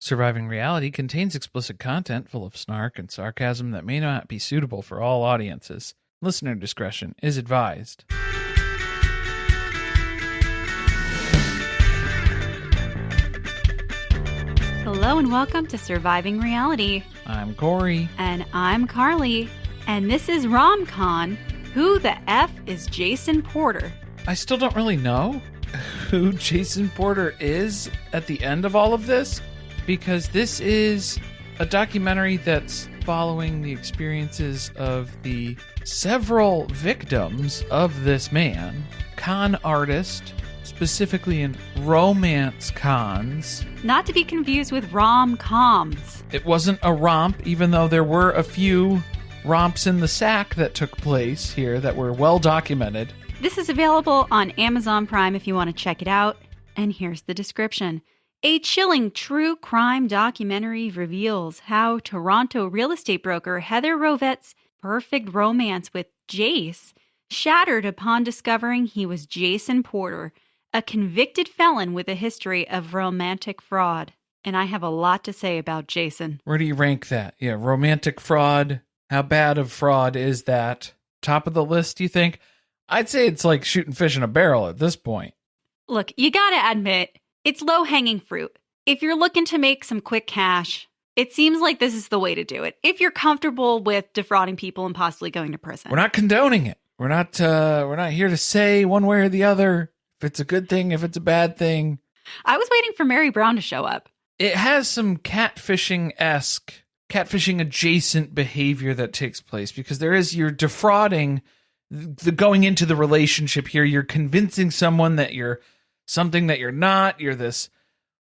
Surviving Reality contains explicit content full of snark and sarcasm that may not be suitable for all audiences. Listener discretion is advised. Hello and welcome to Surviving Reality. I'm Corey. And I'm Carly. And this is RomCon. Who the F is Jason Porter? I still don't really know who Jason Porter is at the end of all of this, because this is a documentary that's following the experiences of the several victims of this man, con artist, specifically in romance cons. Not to be confused with rom-coms. It wasn't a romp, even though there were a few romps in the sack that took place here that were well documented. This is available on Amazon Prime if you want to check it out. And here's the description. A chilling true crime documentary reveals how Toronto real estate broker Heather Rovette's perfect romance with Jace shattered upon discovering he was Jason Porter, a convicted felon with a history of romantic fraud. And I have a lot to say about Jason. Where do you rank that? Yeah, romantic fraud. How bad of fraud is that? Top of the list, you think? I'd say it's like shooting fish in a barrel at this point. Look, you gotta admit, it's low-hanging fruit. If you're looking to make some quick cash, it seems like this is the way to do it. If you're comfortable with defrauding people and possibly going to prison. We're not condoning it. We're not here to say one way or the other if it's a good thing, if it's a bad thing. I was waiting for Mary Brown to show up. It has some catfishing-esque, catfishing-adjacent behavior that takes place, because you're defrauding the going into the relationship here. You're convincing someone that you're something that you're not. You're this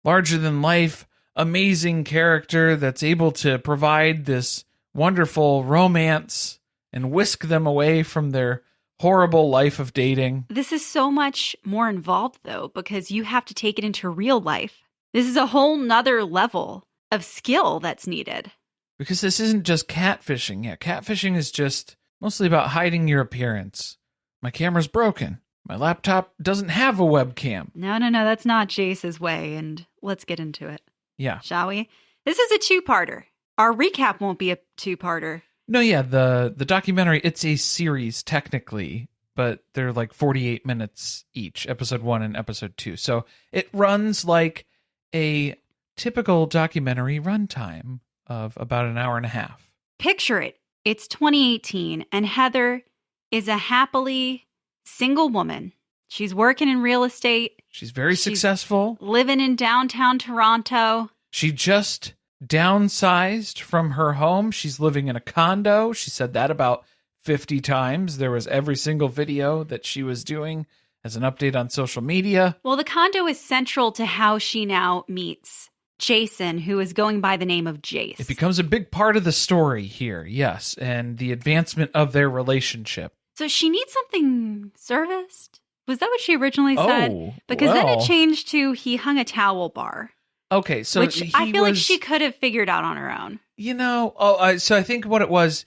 larger-than-life, amazing character that's able to provide this wonderful romance and whisk them away from their horrible life of dating. This is so much more involved, though, because you have to take it into real life. This is a whole nother level of skill that's needed. Because this isn't just catfishing. Yeah, catfishing is just mostly about hiding your appearance. My camera's broken. My laptop doesn't have a webcam. No, that's not Jace's way, and let's get into it. Yeah. Shall we? This is a two-parter. Our recap won't be a two-parter. No, yeah, the documentary, it's a series technically, but they're like 48 minutes each, episode 1 and episode 2. So it runs like a typical documentary runtime of about an hour and a half. Picture it. It's 2018, and Heather is a happily single woman. She's working in real estate. She's very successful. Living in downtown Toronto. She just downsized from her home. She's living in a condo. She said that about 50 times. There was every single video that she was doing as an update on social media. Well, the condo is central to how she now meets Jason, who is going by the name of Jace. It becomes a big part of the story here, yes, and the advancement of their relationship. So she needs something serviced? Was that what she originally said? Because then it changed to he hung a towel bar. Okay, so which I feel like she could have figured out on her own. You know, so I think what it was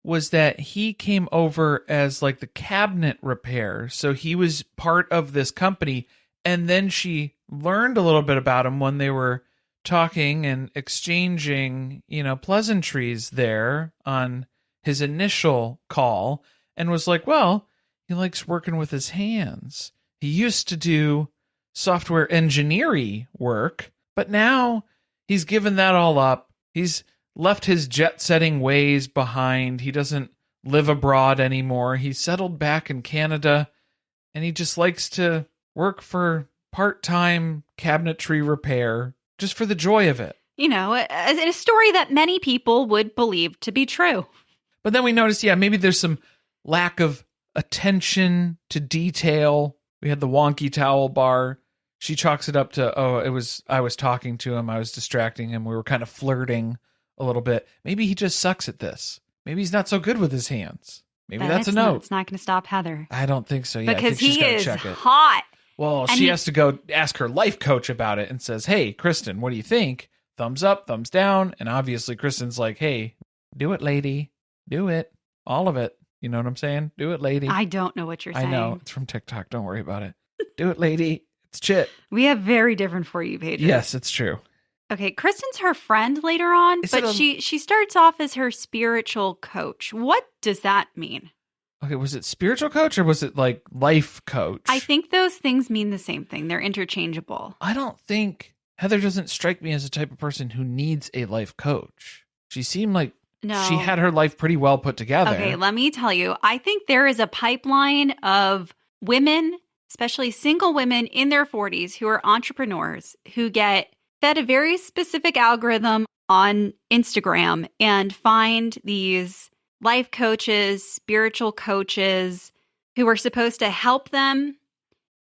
that he came over as like the cabinet repair. So he was part of this company, and then she learned a little bit about him when they were talking and exchanging, pleasantries there on his initial call, and was like, well, he likes working with his hands. He used to do software engineering work, but now he's given that all up. He's left his jet-setting ways behind. He doesn't live abroad anymore. He's settled back in Canada, and he just likes to work for part-time cabinetry repair just for the joy of it. A story that many people would believe to be true. But then we noticed, maybe there's some lack of attention to detail. We had the wonky towel bar. She chalks it up to, I was talking to him, I was distracting him, we were kind of flirting a little bit. Maybe he just sucks at this. Maybe he's not so good with his hands. Maybe that's a note. It's not going to stop Heather. I don't think so. Yeah, because I think he is hot. Well, she has to go ask her life coach about it and says, hey, Kristen, what do you think? Thumbs up, thumbs down. And obviously Kristen's like, hey, do it, lady. Do it. All of it. You know what I'm saying? Do it, lady. I don't know what you're saying. I know. It's from TikTok. Don't worry about it. Do it, lady. It's chit. We have very different For You pages. Yes, it's true. Okay, Kristen's her friend later on, but she starts off as her spiritual coach. What does that mean? Okay, was it spiritual coach or was it like life coach? I think those things mean the same thing. They're interchangeable. I don't think Heather doesn't strike me as the type of person who needs a life coach. She seemed like she had her life pretty well put together. Okay, let me tell you. I think there is a pipeline of women, especially single women in their 40s who are entrepreneurs who get fed a very specific algorithm on Instagram and find these life coaches, spiritual coaches who are supposed to help them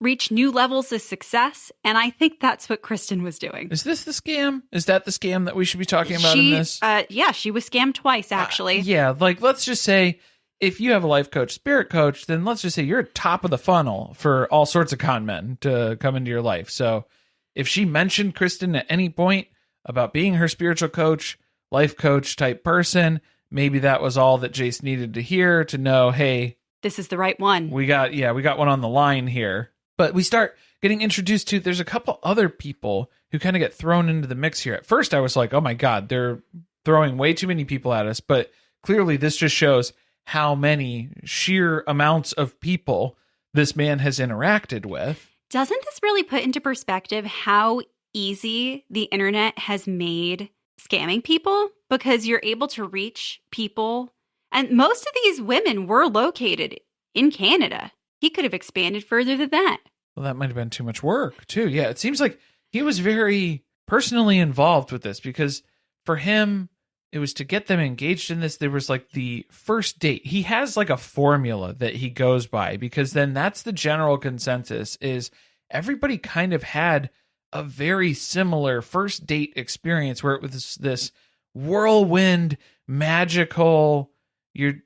reach new levels of success. And I think that's what Kristen was doing. Is this the scam? Is that the scam that we should be talking about in this? Yeah, she was scammed twice, actually. Yeah, like let's just say if you have a life coach, spirit coach, then let's just say you're top of the funnel for all sorts of con men to come into your life. So if she mentioned Kristen at any point about being her spiritual coach, life coach type person, maybe that was all that Jace needed to hear to know, hey, this is the right one. We got one on the line here. But we start getting introduced to, there's a couple other people who kind of get thrown into the mix here. At first I was like, oh my God, they're throwing way too many people at us. But clearly this just shows how many sheer amounts of people this man has interacted with. Doesn't this really put into perspective how easy the internet has made scamming people? Because you're able to reach people. And most of these women were located in Canada. He could have expanded further than that. Well, that might have been too much work, too. Yeah, it seems like he was very personally involved with this because for him, it was to get them engaged in this. There was like the first date. He has like a formula that he goes by because then that's the general consensus is everybody kind of had a very similar first date experience where it was this whirlwind, magical, you're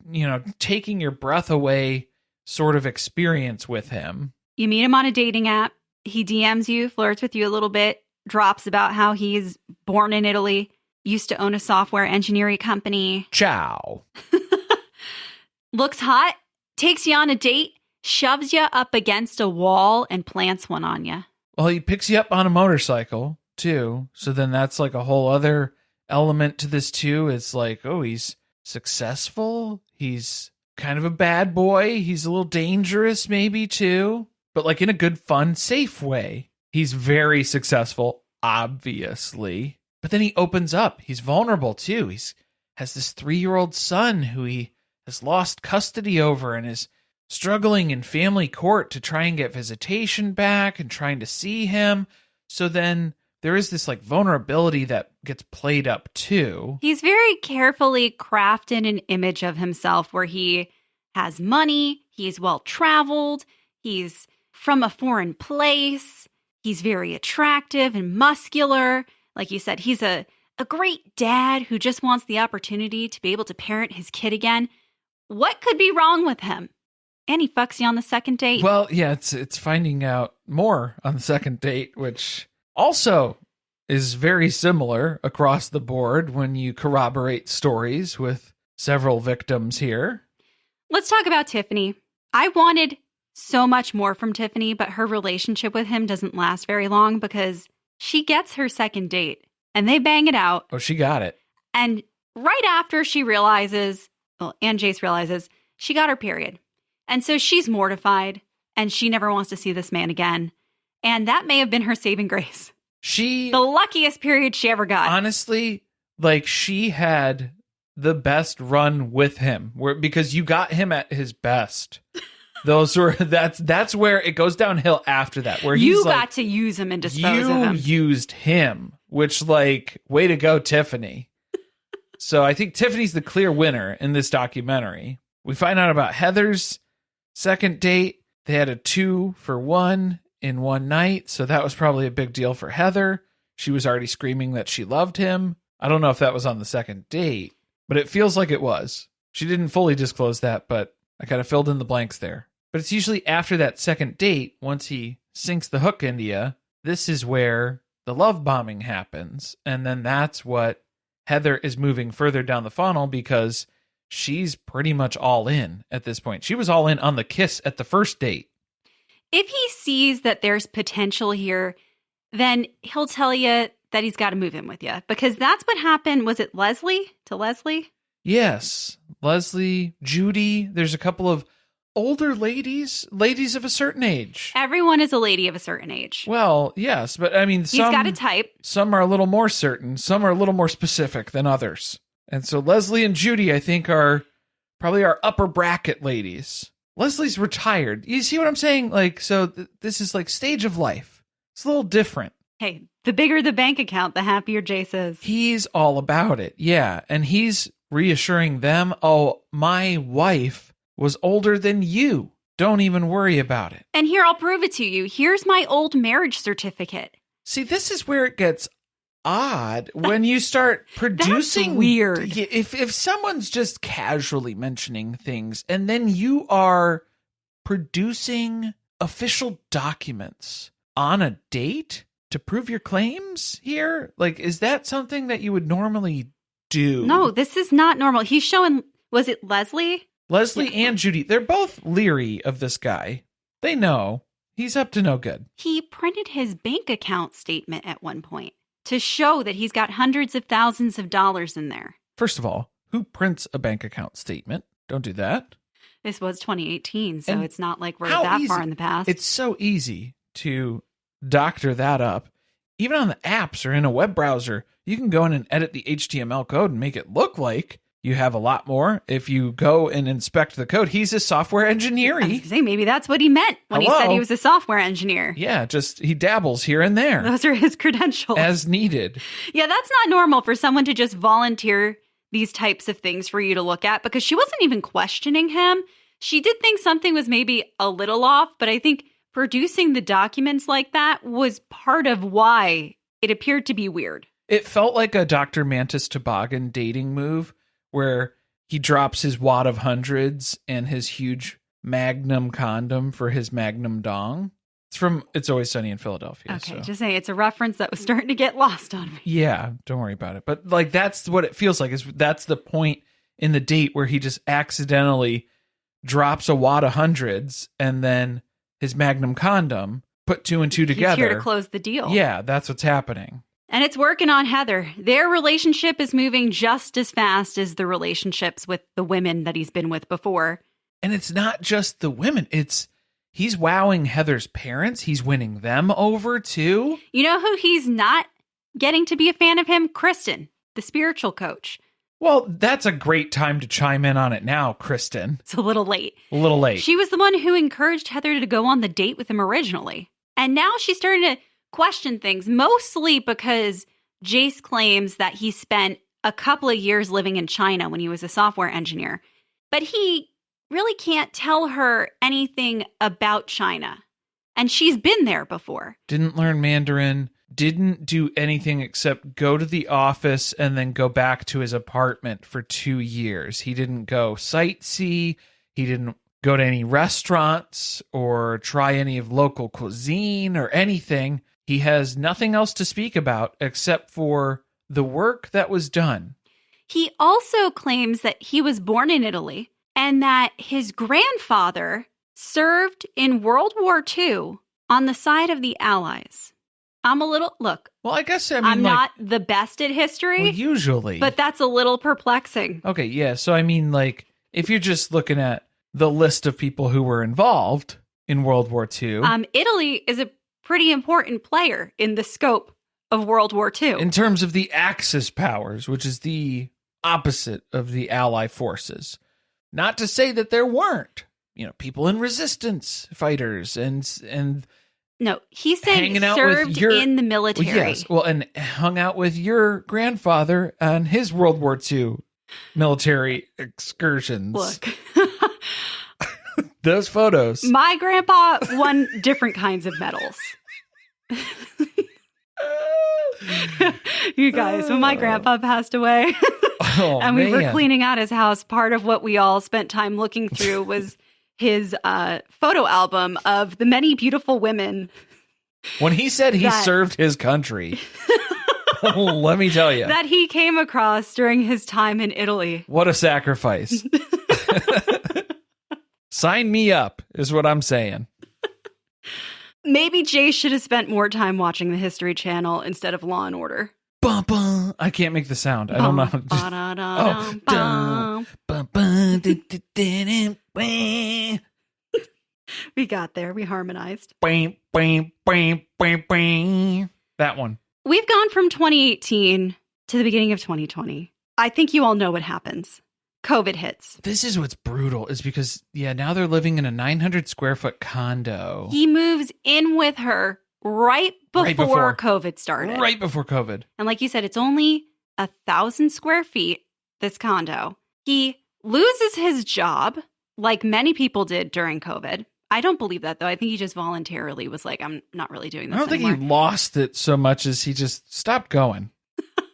taking your breath away sort of experience with him. You meet him on a dating app. He DMs you, flirts with you a little bit, drops about how he's born in Italy, used to own a software engineering company. Ciao. Looks hot, takes you on a date, shoves you up against a wall and plants one on you. Well, he picks you up on a motorcycle too. So then that's like a whole other element to this too. It's like, oh, he's successful. He's kind of a bad boy. He's a little dangerous maybe too, but like in a good, fun, safe way. He's very successful, obviously. But then he opens up. He's vulnerable too. He's has this 3-year-old son who he has lost custody over and is struggling in family court to try and get visitation back and trying to see him. So then there is this like vulnerability that gets played up too. He's very carefully crafted an image of himself where he has money, he's well-traveled, he's from a foreign place, he's very attractive and muscular. Like you said, he's a great dad who just wants the opportunity to be able to parent his kid again. What could be wrong with him? And he fucks you on the second date. Well, yeah, it's finding out more on the second date, which also is very similar across the board when you corroborate stories with several victims here. Let's talk about Tiffany. I wanted so much more from Tiffany, but her relationship with him doesn't last very long because she gets her second date and they bang it out. Oh, she got it. And right after she realizes, and Jace realizes, she got her period. And so she's mortified and she never wants to see this man again. And that may have been her saving grace. The luckiest period she ever got. Honestly, like she had the best run with him because you got him at his best. That's where it goes downhill after that, where you got to use him and dispose of him. You used him, which like, way to go, Tiffany. So I think Tiffany's the clear winner in this documentary. We find out about Heather's second date. They had a 2-for-1 in one night, so that was probably a big deal for Heather. She was already screaming that she loved him. I don't know if that was on the second date, but it feels like it was. She didn't fully disclose that, but I kind of filled in the blanks there. But it's usually after that second date, once he sinks the hook into you, this is where the love bombing happens. And then that's what Heather is moving further down the funnel because she's pretty much all in at this point. She was all in on the kiss at the first date. If he sees that there's potential here, then he'll tell you that he's got to move in with you, because that's what happened. Was it Leslie to Leslie? Yes. Leslie, Judy. There's a couple of older ladies of a certain age. Everyone is a lady of a certain age. Well, yes, but I mean, He's got a type. Some are a little more certain. Some are a little more specific than others. And so Leslie and Judy, I think, are probably our upper bracket ladies. Leslie's retired. You see what I'm saying? Like, so this is like stage of life. It's a little different. Hey, the bigger the bank account, the happier Jace is. He's all about it. Yeah. And he's reassuring them, oh, my wife was older than you. Don't even worry about it. And here, I'll prove it to you. Here's my old marriage certificate. See, this is where it gets odd when you start producing. That's weird. If someone's just casually mentioning things and then you are producing official documents on a date to prove your claims here, like, is that something that you would normally do? No, this is not normal. He's showing, was it Leslie? Leslie and Judy, they're both leery of this guy. They know he's up to no good. He printed his bank account statement at one point to show that he's got hundreds of thousands of dollars in there. First of all, who prints a bank account statement? Don't do that. This was 2018, so And it's not like we're that far in the past. It's so easy to doctor that up. Even on the apps or in a web browser, you can go in and edit the HTML code and make it look like you have a lot more. If you go and inspect the code, he's a software engineer. I was gonna say, maybe that's what he meant when he said he was a software engineer. Yeah, just he dabbles here and there. Those are his credentials. As needed. Yeah, that's not normal for someone to just volunteer these types of things for you to look at, because she wasn't even questioning him. She did think something was maybe a little off, but I think producing the documents like that was part of why it appeared to be weird. It felt like a Dr. Mantis Toboggan dating move where he drops his wad of hundreds and his huge magnum condom for his magnum dong. It's from It's Always Sunny in Philadelphia. Okay, so. just say it's a reference that was starting to get lost on me. Yeah, don't worry about it. But like that's what it feels like. That's the point in the date where he just accidentally drops a wad of hundreds and then his magnum condom, put two and two together. He's here to close the deal. Yeah, that's what's happening. And it's working on Heather. Their relationship is moving just as fast as the relationships with the women that he's been with before. And it's not just the women. He's wowing Heather's parents. He's winning them over too. You know who he's not getting to be a fan of him? Kristen, the spiritual coach. Well, that's a great time to chime in on it now, Kristen. It's a little late. A little late. She was the one who encouraged Heather to go on the date with him originally. And now she's starting to question things, mostly because Jace claims that he spent a couple of years living in China when he was a software engineer. But he really can't tell her anything about China. And she's been there before. Didn't learn Mandarin. Didn't do anything except go to the office and then go back to his apartment for 2 years. He didn't go sightsee. He didn't go to any restaurants or try any of local cuisine or anything. He has nothing else to speak about except for the work that was done. He also claims that he was born in Italy and that his grandfather served in World War II on the side of the Allies. Look. Well, I guess, I'm like, not the best at history. Well, usually. But that's a little perplexing. Okay, yeah. So, I mean, like, if you're just looking at the list of people who were involved in World War II. Italy is a pretty important player in the scope of World War II. In terms of the Axis powers, which is the opposite of the Allied forces. Not to say that there weren't, people in resistance fighters and no, he's saying hanging out served with in the military. Well, yes, and hung out with your grandfather on his World War II military excursions. Look. Those photos. My grandpa won different kinds of medals. You guys, when my grandpa passed away and we were cleaning out his house, part of what we all spent time looking through was his photo album of the many beautiful women. When he said he served his country, let me tell you. That he came across during his time in Italy. What a sacrifice. Sign me up, is what I'm saying. Maybe Jace should have spent more time watching the History Channel instead of Law and Order. Bum, bum. I can't make the sound. I don't know. We got there. We harmonized. That one. We've gone from 2018 to the beginning of 2020. I think you all know what happens. COVID hits. This is what's brutal is because, now they're living in a 900 square foot condo. He moves in with her right before COVID started. Right before COVID. And like you said, it's only 1,000 square feet, this condo. He loses his job, like many people did during COVID. I don't believe that, though. I think he just voluntarily was like, I'm not really doing this I don't anymore. think he lost it so much as he just stopped going.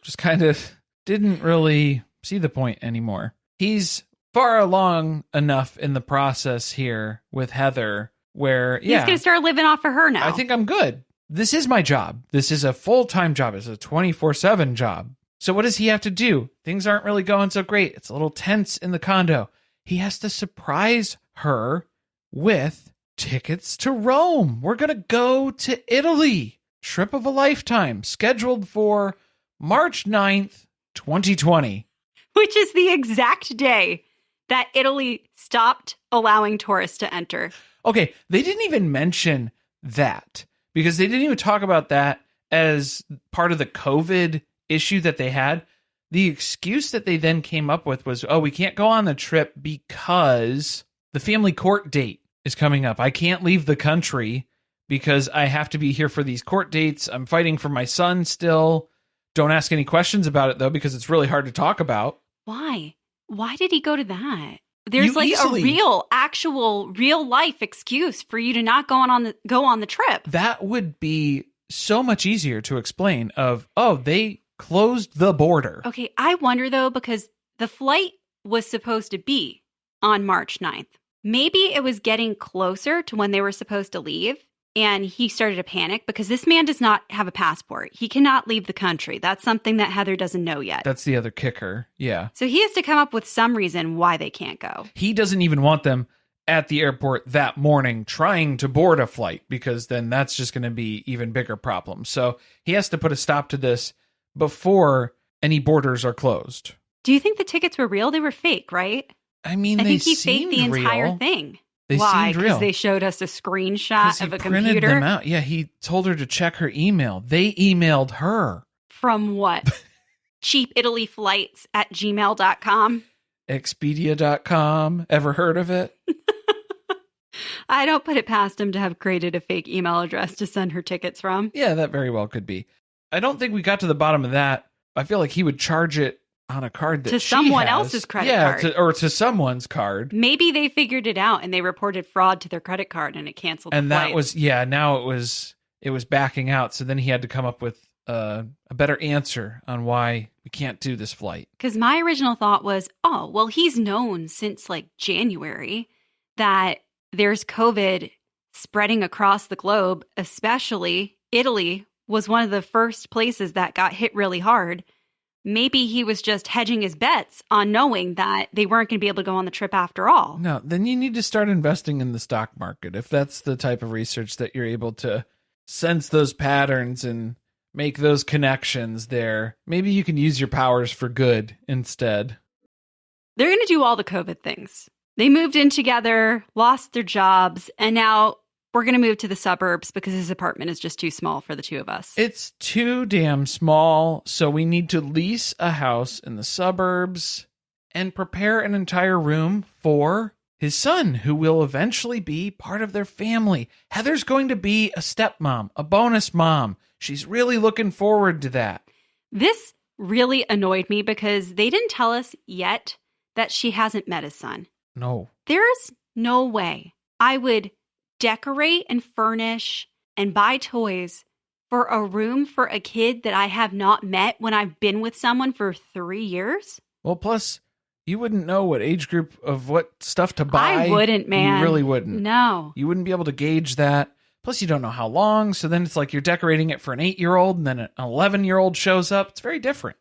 Just kind of didn't really see the point anymore. He's far along enough in the process here with Heather where, he's going to start living off of her now. I think I'm good. This is my job. This is a full-time job. It's a 24/7 job. So what does he have to do? Things aren't really going so great. It's a little tense in the condo. He has to surprise her with tickets to Rome. We're going to go to Italy. Trip of a lifetime. Scheduled for March 9th, 2020. Which is the exact day that Italy stopped allowing tourists to enter. Okay, they didn't even mention that because they didn't even talk about that as part of the COVID issue that they had. The excuse that they then came up with was, we can't go on the trip because the family court date is coming up. I can't leave the country because I have to be here for these court dates. I'm fighting for my son still. Don't ask any questions about it, though, because it's really hard to talk about. Why? Why did he go to that? There's a real life excuse for you to not go on the trip. That would be so much easier to explain they closed the border. Okay, I wonder though, because the flight was supposed to be on March 9th. Maybe it was getting closer to when they were supposed to leave. And he started to panic because this man does not have a passport. He cannot leave the country. That's something that Heather doesn't know yet. That's the other kicker. Yeah. So he has to come up with some reason why they can't go. He doesn't even want them at the airport that morning trying to board a flight because then that's just going to be even bigger problem. So he has to put a stop to this before any borders are closed. Do you think the tickets were real? They were fake, right? I mean, I think he faked the entire thing. They Why? Seemed real. Because they showed us a screenshot of a printed computer. Them out. Yeah, he told her to check her email. They emailed her. From what? cheapitalyflights@gmail.com. Expedia.com. Ever heard of it? I don't put it past him to have created a fake email address to send her tickets from. Yeah, that very well could be. I don't think we got to the bottom of that. I feel like he would charge it on a card that to someone else's credit card. Or to someone's card. Maybe they figured it out and they reported fraud to their credit card and it canceled the flight. flight. That was, now it was backing out. So then he had to come up with a better answer on why we can't do this flight. Because my original thought was, he's known since January that there's COVID spreading across the globe, especially Italy was one of the first places that got hit really hard. Maybe he was just hedging his bets on knowing that they weren't going to be able to go on the trip after all. No, then you need to start investing in the stock market. If that's the type of research that you're able to sense those patterns and make those connections there, maybe you can use your powers for good instead. They're going to do all the COVID things. They moved in together, lost their jobs, and now we're going to move to the suburbs because his apartment is just too small for the two of us. It's too damn small, so we need to lease a house in the suburbs and prepare an entire room for his son, who will eventually be part of their family. Heather's going to be a stepmom, a bonus mom. She's really looking forward to that. This really annoyed me because they didn't tell us yet that she hasn't met his son. No. There's no way I would decorate and furnish and buy toys for a room for a kid that I have not met when I've been with someone for 3 years. Well, plus, you wouldn't know what age group of what stuff to buy. I wouldn't, man. You really wouldn't. No. You wouldn't be able to gauge that. Plus, you don't know how long. So then it's like you're decorating it for an 8-year-old and then an 11-year-old shows up. It's very different.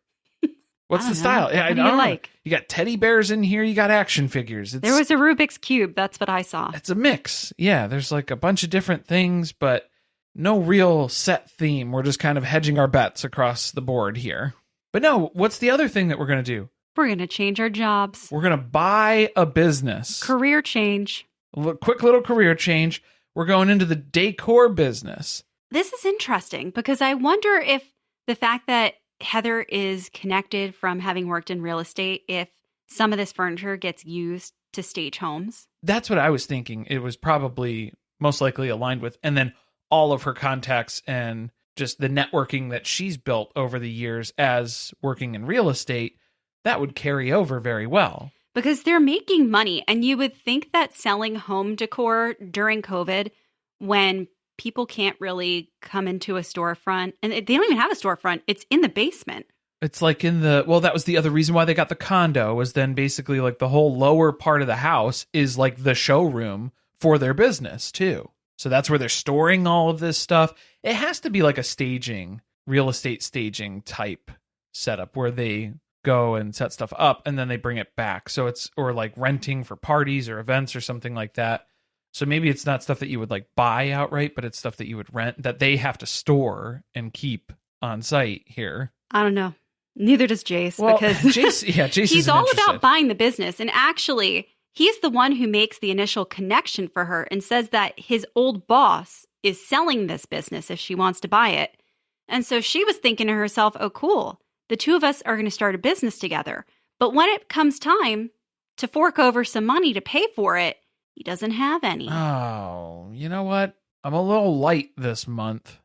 What's the style? Yeah, what do you like? You got teddy bears in here. You got action figures. There was a Rubik's Cube. That's what I saw. It's a mix. Yeah, there's a bunch of different things, but no real set theme. We're just kind of hedging our bets across the board here. But no, what's the other thing that we're going to do? We're going to change our jobs. We're going to buy a business. Career change. Quick little career change. We're going into the decor business. This is interesting because I wonder if the fact that Heather is connected from having worked in real estate, if some of this furniture gets used to stage homes. That's what I was thinking. It was probably most likely aligned with. And then all of her contacts and just the networking that she's built over the years as working in real estate, that would carry over very well. Because they're making money. And you would think that selling home decor during COVID, when people can't really come into a storefront, and they don't even have a storefront, it's in the basement. It's like that was the other reason why they got the condo, was then basically like the whole lower part of the house is like the showroom for their business too. So that's where they're storing all of this stuff. It has to be like a real estate staging type setup where they go and set stuff up and then they bring it back. So or like renting for parties or events or something like that. So maybe it's not stuff that you would like buy outright, but it's stuff that you would rent that they have to store and keep on site here. I don't know. Neither does Jace, well, because Jace he's all about buying the business. And actually, he's the one who makes the initial connection for her and says that his old boss is selling this business if she wants to buy it. And so she was thinking to herself, oh, cool. The two of us are going to start a business together. But when it comes time to fork over some money to pay for it, he doesn't have any. Oh, you know what? I'm a little light this month.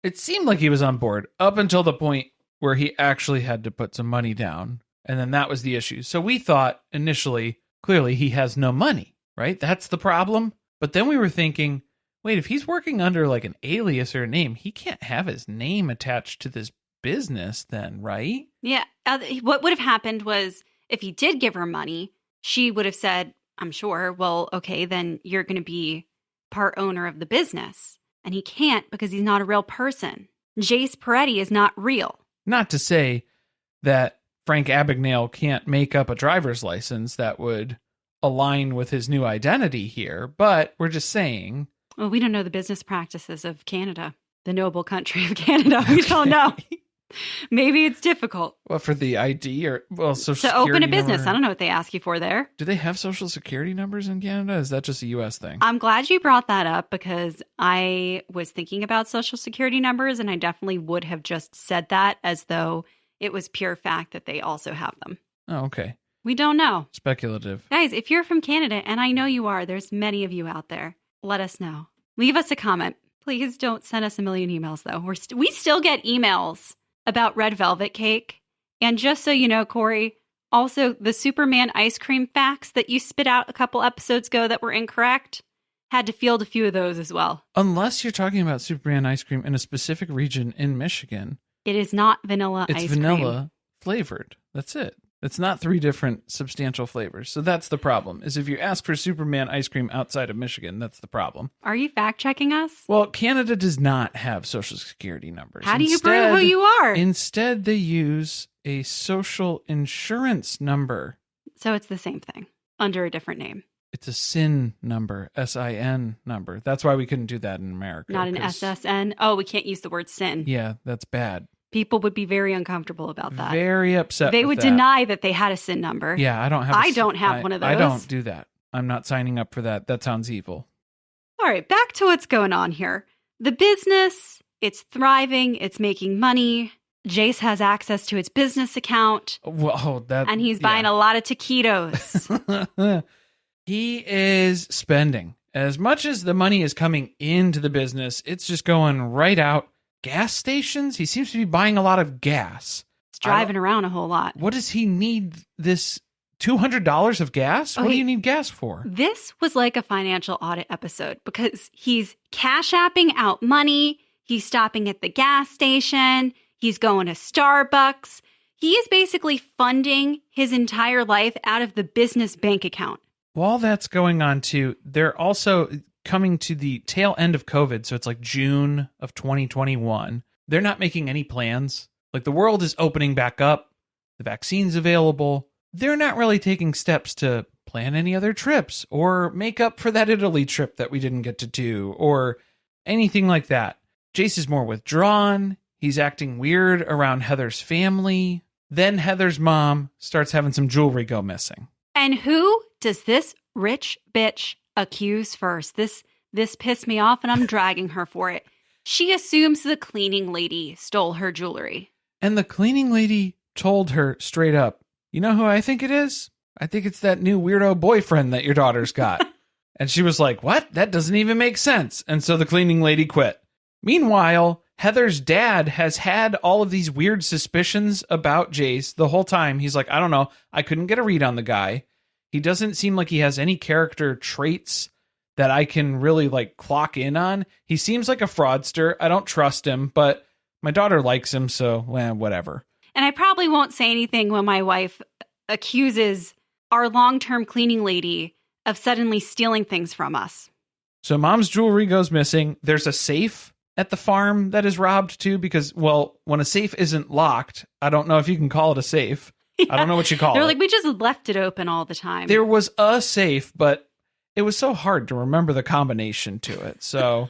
It seemed like he was on board up until the point where he actually had to put some money down. And then that was the issue. So we thought initially, clearly he has no money, right? That's the problem. But then we were thinking, wait, if he's working under like an alias or a name, he can't have his name attached to this business then, right? Yeah. What would have happened was if he did give her money, she would have said, I'm sure, well, okay, then you're going to be part owner of the business. And he can't because he's not a real person. Jace Peretti is not real. Not to say that Frank Abagnale can't make up a driver's license that would align with his new identity here, but we're just saying. Well, we don't know the business practices of Canada, the noble country of Canada. We don't know. Maybe it's difficult. Well, for the ID or social security to open a business. Number. I don't know what they ask you for there. Do they have social security numbers in Canada? Is that just a U.S. thing? I'm glad you brought that up because I was thinking about social security numbers and I definitely would have just said that as though it was pure fact that they also have them. Oh, okay. We don't know. Speculative. Guys, if you're from Canada, and I know you are, there's many of you out there, let us know. Leave us a comment. Please don't send us a million emails, though. We still get emails about red velvet cake. And just so you know, Corey, also the Superman ice cream facts that you spit out a couple episodes ago that were incorrect, had to field a few of those as well. Unless you're talking about Superman ice cream in a specific region in Michigan. It is not vanilla ice cream. It's vanilla flavored. That's it. It's not 3 different substantial flavors. So that's the problem, is if you ask for Superman ice cream outside of Michigan, that's the problem. Are you fact-checking us? Well, Canada does not have social security numbers. How do you prove who you are? Instead, they use a social insurance number. So it's the same thing, under a different name. It's a SIN number, S-I-N number. That's why we couldn't do that in America. Not an SSN? Oh, we can't use the word sin. Yeah, that's bad. People would be very uncomfortable about that. Very upset. They would deny that they had a SIN number. Yeah, I don't have one of those. I don't do that. I'm not signing up for that. That sounds evil. All right, back to what's going on here. The business, it's thriving, it's making money. Jace has access to its business account. And he's buying a lot of taquitos. He is spending. As much as the money is coming into the business, it's just going right out. Gas stations? He seems to be buying a lot of gas. He's driving around a whole lot. What does he need this $200 of gas? Okay. What do you need gas for? This was like a financial audit episode because he's cash apping out money. He's stopping at the gas station. He's going to Starbucks. He is basically funding his entire life out of the business bank account. While that's going on too, they're also coming to the tail end of COVID. So it's like June of 2021. They're not making any plans. Like the world is opening back up. The vaccine's available. They're not really taking steps to plan any other trips or make up for that Italy trip that we didn't get to do or anything like that. Jace is more withdrawn. He's acting weird around Heather's family. Then Heather's mom starts having some jewelry go missing. And who does this rich bitch accuse first? This pissed me off, and I'm dragging her for it. She assumes the cleaning lady stole her jewelry. And the cleaning lady told her straight up, you know who I think it is? I think it's that new weirdo boyfriend that your daughter's got. And she was like, what? That doesn't even make sense. And so the cleaning lady quit. Meanwhile, Heather's dad has had all of these weird suspicions about Jace the whole time. He's like, I don't know. I couldn't get a read on the guy. He doesn't seem like he has any character traits that I can really like clock in on. He seems like a fraudster. I don't trust him, but my daughter likes him, so whatever. And I probably won't say anything when my wife accuses our long-term cleaning lady of suddenly stealing things from us. So mom's jewelry goes missing. There's a safe at the farm that is robbed too, because, well, when a safe isn't locked, I don't know if you can call it a safe. Yeah. I don't know what you call it. They're like, we just left it open all the time. There was a safe, but it was so hard to remember the combination to it. So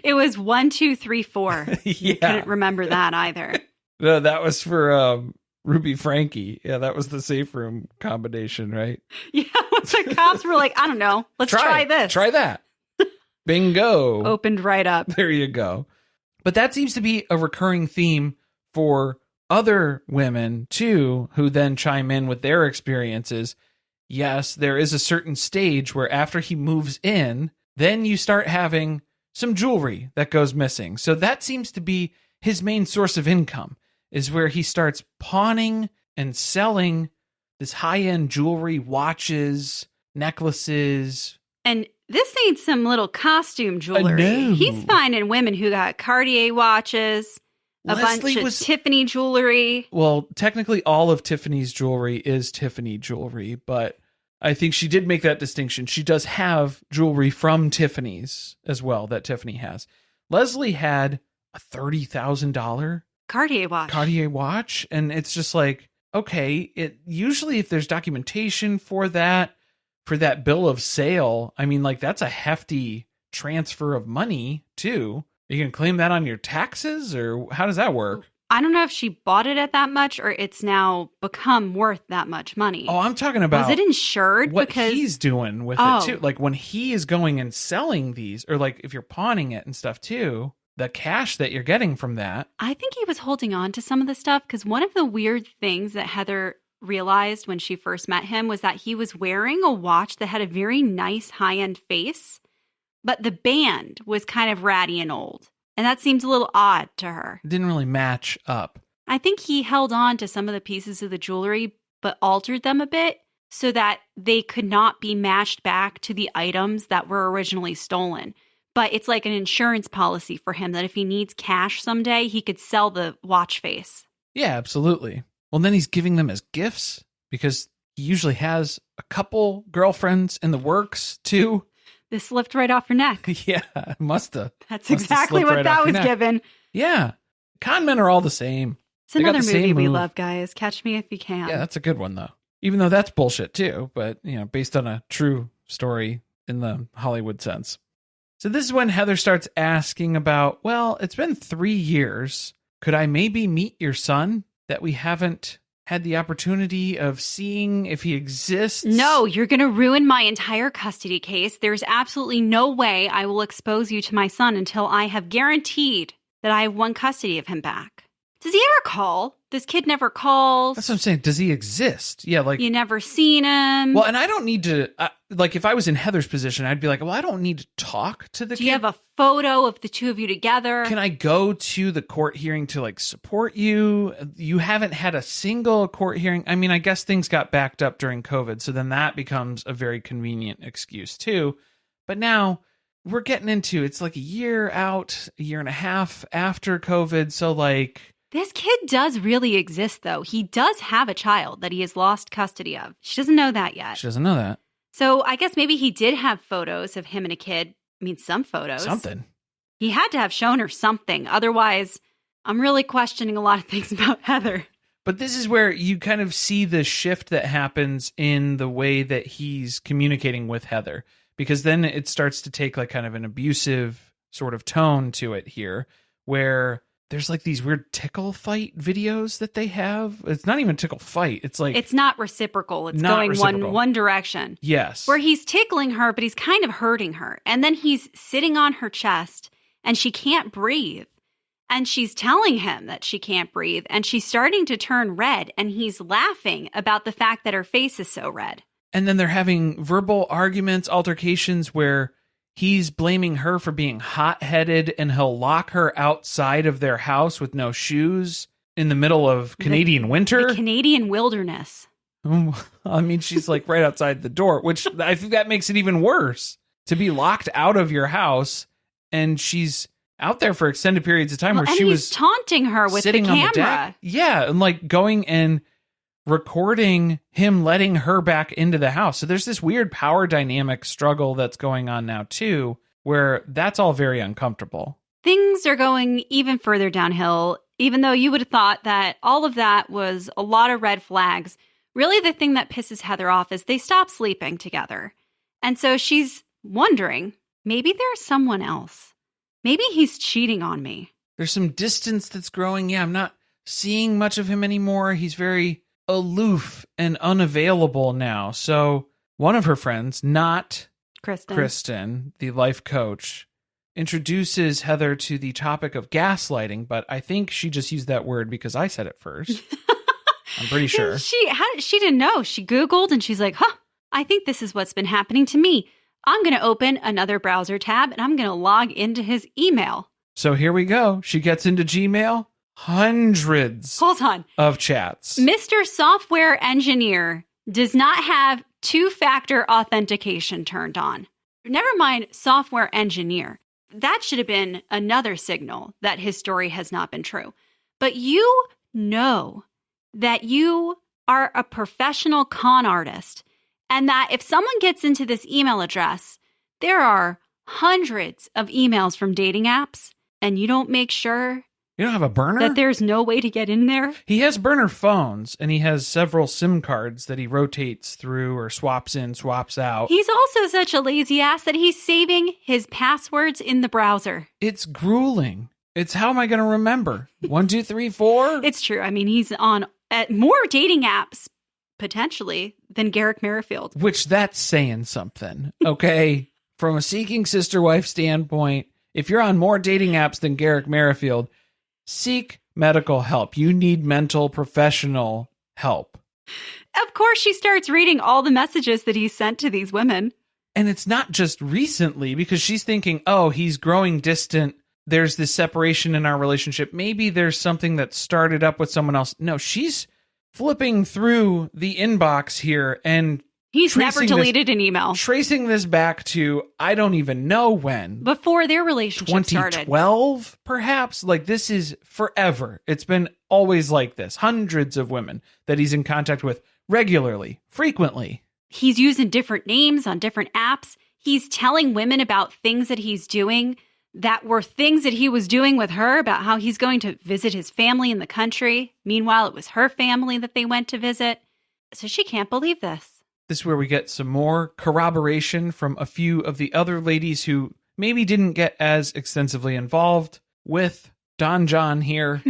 it was 1, 2, 3, 4. You couldn't remember that either. No, that was for Ruby Frankie. Yeah, that was the safe room combination, right? Yeah, the cops were like, I don't know. Let's try this. Try that. Bingo. Opened right up. There you go. But that seems to be a recurring theme for other women, too, who then chime in with their experiences. Yes, there is a certain stage where after he moves in, then you start having some jewelry that goes missing. So that seems to be his main source of income, is where he starts pawning and selling this high-end jewelry, watches, necklaces. And this ain't some little costume jewelry. No. He's finding women who got Cartier watches, a bunch of Tiffany jewelry. Well, technically all of Tiffany's jewelry is Tiffany jewelry, but I think she did make that distinction. She does have jewelry from Tiffany's as well that Tiffany has. Leslie had a $30,000 Cartier watch, and it's just like, okay, it usually if there's documentation for that bill of sale, I mean, like, that's a hefty transfer of money too. Are you gonna claim that on your taxes, or how does that work? I don't know if she bought it at that much or it's now become worth that much money. Oh, I'm talking about, was it insured? What he's doing with it too. Like when he is going and selling these, or like if you're pawning it and stuff too, the cash that you're getting from that. I think he was holding on to some of the stuff, because one of the weird things that Heather realized when she first met him was that he was wearing a watch that had a very nice high-end face, but the band was kind of ratty and old. And that seems a little odd to her. It didn't really match up. I think he held on to some of the pieces of the jewelry, but altered them a bit so that they could not be matched back to the items that were originally stolen. But it's like an insurance policy for him that if he needs cash someday, he could sell the watch face. Yeah, absolutely. Well, then he's giving them as gifts because he usually has a couple girlfriends in the works too. This slipped right off her neck. Yeah, must have. That's exactly what that was given. Yeah. Con men are all the same. It's another movie we love, guys. Catch Me If You Can. Yeah, that's a good one, though. Even though that's bullshit, too. But, you know, based on a true story in the Hollywood sense. So this is when Heather starts asking about, well, it's been 3 years. Could I maybe meet your son that we haven't had the opportunity of seeing if he exists? No, you're going to ruin my entire custody case. There's absolutely no way I will expose you to my son until I have guaranteed that I have won custody of him back. Does he ever call? This kid never calls. That's what I'm saying. Does he exist? Yeah, like... You never seen him. Well, and I don't need to... like, if I was in Heather's position, I'd be like, well, I don't need to talk to the kid. Do you have a photo of the two of you together? Can I go to the court hearing to, like, support you? You haven't had a single court hearing. I mean, I guess things got backed up during COVID, so then that becomes a very convenient excuse, too. But now... we're getting into, it's like a year out, a year and a half after COVID. So like... This kid does really exist, though. He does have a child that he has lost custody of. She doesn't know that yet. She doesn't know that. So I guess maybe he did have photos of him and a kid. I mean, some photos. Something. He had to have shown her something. Otherwise, I'm really questioning a lot of things about Heather. But this is where you kind of see the shift that happens in the way that he's communicating with Heather. Because then it starts to take like kind of an abusive sort of tone to it here, where there's like these weird tickle fight videos that they have. It's not even tickle fight. It's like it's not reciprocal. It's not going reciprocal. one direction. Yes. Where he's tickling her, but he's kind of hurting her. And then he's sitting on her chest and she can't breathe. And she's telling him that she can't breathe. And she's starting to turn red. And he's laughing about the fact that her face is so red. And then they're having verbal arguments, altercations where he's blaming her for being hot-headed, and he'll lock her outside of their house with no shoes in the middle of Canadian winter. The Canadian wilderness. I mean, she's like right outside the door, which I think that makes it even worse, to be locked out of your house, and she's out there for extended periods of time where she was taunting her with the camera. Yeah, and like going and recording him letting her back into the house. So there's this weird power dynamic struggle that's going on now too, where that's all very uncomfortable. Things are going even further downhill, even though you would have thought that all of that was a lot of red flags. Really, the thing that pisses Heather off is they stop sleeping together. And so she's wondering, maybe there's someone else. Maybe he's cheating on me. There's some distance that's growing. Yeah, I'm not seeing much of him anymore. He's very aloof and unavailable now. So one of her friends, not Kristen, the life coach, introduces Heather to the topic of gaslighting, but I think she just used that word because I said it first. I'm pretty sure. She didn't know. She Googled and she's like, I think this is what's been happening to me. I'm going to open another browser tab and I'm going to log into his email. So here we go. She gets into Gmail. Hundreds Hold on. of chats. Mr. Software Engineer does not have two-factor authentication turned on. Never mind software engineer. That should have been another signal that his story has not been true. But you know that you are a professional con artist and that if someone gets into this email address, there are hundreds of emails from dating apps and you don't make sure you don't have a burner? That there's no way to get in there? He has burner phones, and he has several SIM cards that he rotates through or swaps in, swaps out. He's also such a lazy ass that he's saving his passwords in the browser. It's grueling. It's how am I going to remember? 1, 2, 3, 4? It's true. I mean, he's on more dating apps, potentially, than Garrick Merrifield. Which that's saying something, okay? From a seeking sister wife standpoint, if you're on more dating apps than Garrick Merrifield, seek medical help. You need mental professional help. Of course, she starts reading all the messages that he sent to these women. And it's not just recently, because she's thinking, oh, he's growing distant. There's this separation in our relationship. Maybe there's something that started up with someone else. No, she's flipping through the inbox here and he's never deleted an email. Tracing this back to, I don't even know when. Before their relationship started. 2012, perhaps? Like, this is forever. It's been always like this. Hundreds of women that he's in contact with regularly, frequently. He's using different names on different apps. He's telling women about things that he's doing that were things that he was doing with her, about how he's going to visit his family in the country. Meanwhile, it was her family that they went to visit. So she can't believe this. This is where we get some more corroboration from a few of the other ladies who maybe didn't get as extensively involved with Don John here.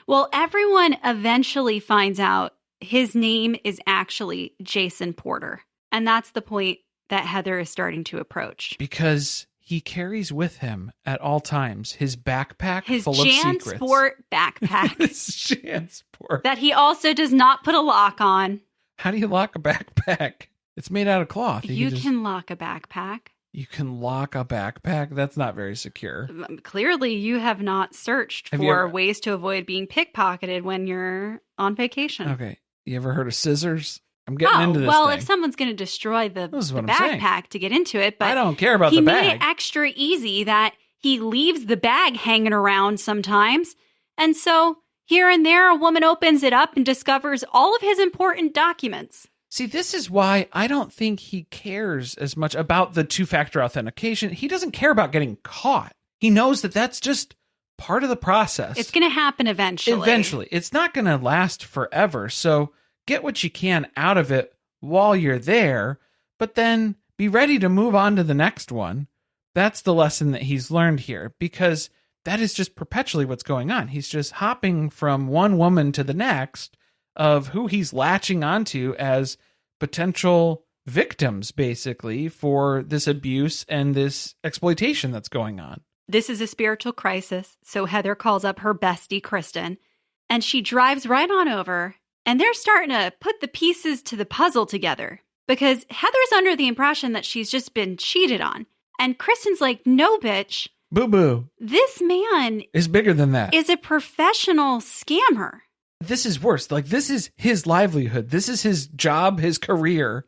Well, everyone eventually finds out his name is actually Jason Porter. And that's the point that Heather is starting to approach. Because he carries with him at all times his backpack full of secrets. His JanSport backpack. His JanSport. That he also does not put a lock on. How do you lock a backpack? It's made out of cloth. You can lock a backpack. You can lock a backpack? That's not very secure. Clearly, you have not searched for ways to avoid being pickpocketed when you're on vacation. Okay. You ever heard of scissors? I'm getting into this well, thing. If someone's going to destroy the backpack to get into it, but I don't care about the bag. He made it extra easy that he leaves the bag hanging around sometimes. And so here and there, a woman opens it up and discovers all of his important documents. See, this is why I don't think he cares as much about the two-factor authentication. He doesn't care about getting caught. He knows that that's just part of the process. It's going to happen eventually. Eventually. It's not going to last forever. So get what you can out of it while you're there, but then be ready to move on to the next one. That's the lesson that he's learned here, because that is just perpetually what's going on. He's just hopping from one woman to the next of who he's latching onto as potential victims, basically, for this abuse and this exploitation that's going on. This is a spiritual crisis, so Heather calls up her bestie, Kristen, and she drives right on over, and they're starting to put the pieces to the puzzle together, because Heather's under the impression that she's just been cheated on. And Kristen's like, no, bitch. Boo-boo. This man is bigger than that. Is a professional scammer. This is worse. Like, this is his livelihood. This is his job, his career.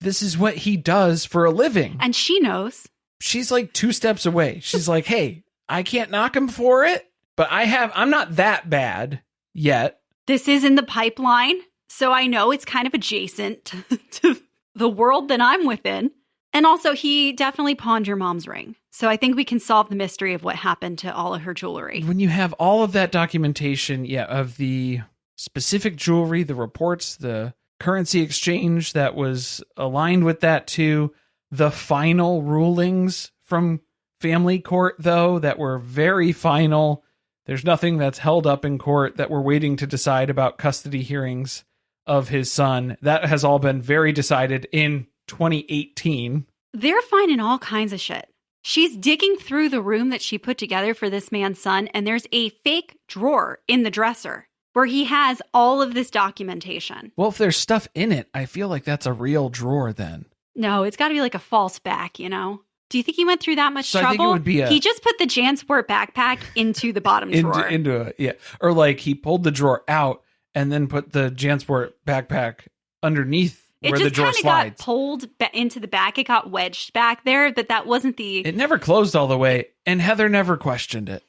This is what he does for a living. And she knows. She's like 2 steps away. She's like, hey, I can't knock him for it, but I'm not that bad yet. This is in the pipeline, so I know it's kind of adjacent to the world that I'm within. And also, he definitely pawned your mom's ring. So I think we can solve the mystery of what happened to all of her jewelry. When you have all of that documentation, of the specific jewelry, the reports, the currency exchange that was aligned with that too, the final rulings from family court, though, that were very final. There's nothing that's held up in court that we're waiting to decide about custody hearings of his son. That has all been very decided in 2018. They're finding all kinds of shit. She's digging through the room that she put together for this man's son, and there's a fake drawer in the dresser where he has all of this documentation. Well, if there's stuff in it, I feel like that's a real drawer then. No, it's got to be like a false back, you know? Do you think he went through that much trouble? I think it would be he just put the JanSport backpack into the bottom drawer. Or like he pulled the drawer out and then put the JanSport backpack underneath where the drawer slides. It just kind of got pulled into the back. It got wedged back there, but that wasn't the... It never closed all the way, and Heather never questioned it.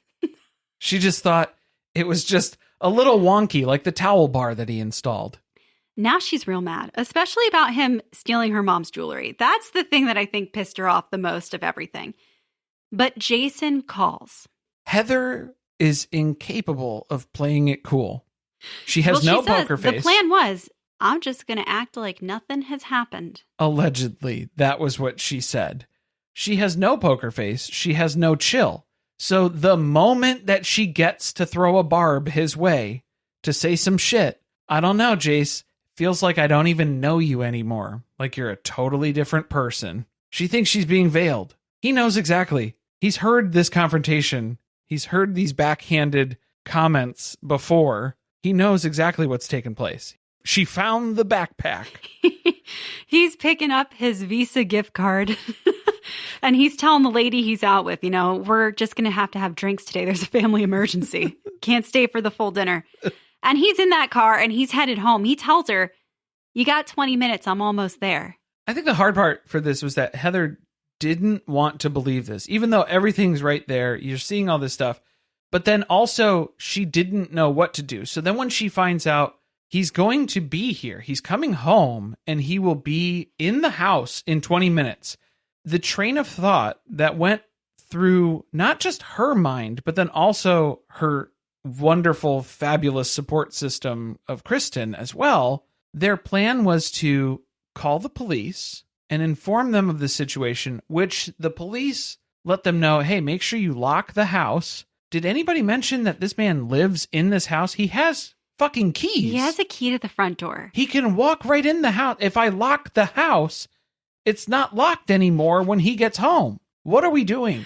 She just thought it was just a little wonky, like the towel bar that he installed. Now she's real mad, especially about him stealing her mom's jewelry. That's the thing that I think pissed her off the most of everything. But Jason calls. Heather is incapable of playing it cool. She has no poker face. The plan was, I'm just going to act like nothing has happened. Allegedly, that was what she said. She has no poker face. She has no chill. So the moment that she gets to throw a barb his way to say some shit, I don't know, Jace, feels like I don't even know you anymore. Like you're a totally different person. She thinks she's being veiled. He knows exactly. He's heard this confrontation. He's heard these backhanded comments before. He knows exactly what's taken place. She found the backpack. He's picking up his Visa gift card and he's telling the lady he's out with, we're just going to have drinks today. There's a family emergency. Can't stay for the full dinner. And he's in that car and he's headed home. He tells her, you got 20 minutes. I'm almost there. I think the hard part for this was that Heather didn't want to believe this, even though everything's right there. You're seeing all this stuff. But then also she didn't know what to do. So then when she finds out he's going to be here, he's coming home, and he will be in the house in 20 minutes, the train of thought that went through not just her mind, but then also her wonderful, fabulous support system of Kristen as well. Their plan was to call the police and inform them of the situation, which the police let them know, hey, make sure you lock the house. Did anybody mention that this man lives in this house? He has fucking keys. He has a key to the front door. He can walk right in the house. If I lock the house, it's not locked anymore when he gets home. What are we doing?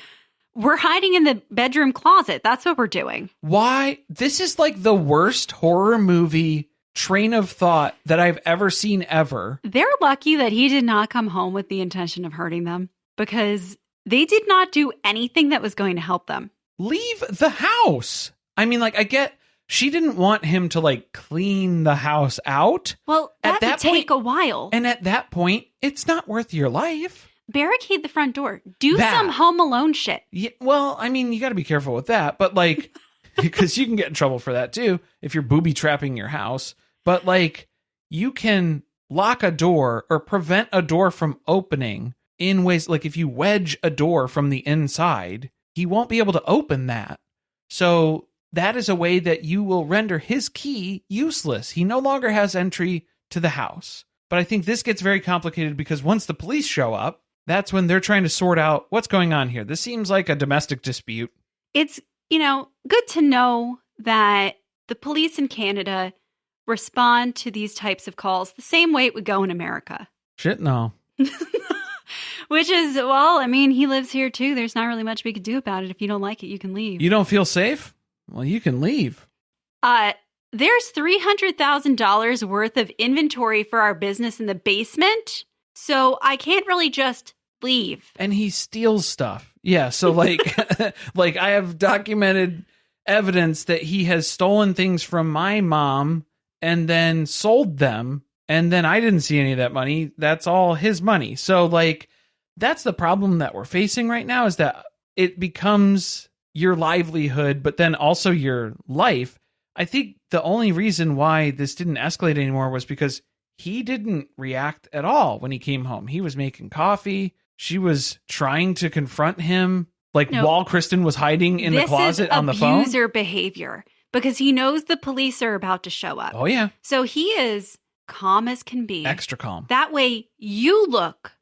We're hiding in the bedroom closet. That's what we're doing. Why? This is like the worst horror movie train of thought that I've ever seen ever. They're lucky that he did not come home with the intention of hurting them, because they did not do anything that was going to help them. Leave the house. I mean, like, I get she didn't want him to like clean the house out. Well, that would take a while. And at that point, it's not worth your life. Barricade the front door. Do some Home Alone shit. Yeah, well, I mean, you got to be careful with that. But like, because you can get in trouble for that too if you're booby trapping your house. But like, you can lock a door or prevent a door from opening in ways like if you wedge a door from the inside, he won't be able to open that. So that is a way that you will render his key useless. He no longer has entry to the house. But I think this gets very complicated because once the police show up, That's when they're trying to sort out what's going on here. This seems like a domestic dispute. It's, good to know that the police in Canada respond to these types of calls the same way it would go in America. Shit, no. Which is, well, I mean, he lives here too. There's not really much we could do about it. If you don't like it, you can leave. You don't feel safe? Well, you can leave. There's $300,000 worth of inventory for our business in the basement, so I can't really just leave. And he steals stuff. Yeah, so like like I have documented evidence that he has stolen things from my mom and then sold them, and then I didn't see any of that money. That's all his money. So like that's the problem that we're facing right now, is that it becomes your livelihood, but then also your life. I think the only reason why this didn't escalate anymore was because he didn't react at all when he came home. He was making coffee. She was trying to confront him, while Kristen was hiding in the closet on the phone. This is abuser behavior, because he knows the police are about to show up. Oh, yeah. So he is calm as can be. Extra calm. That way you look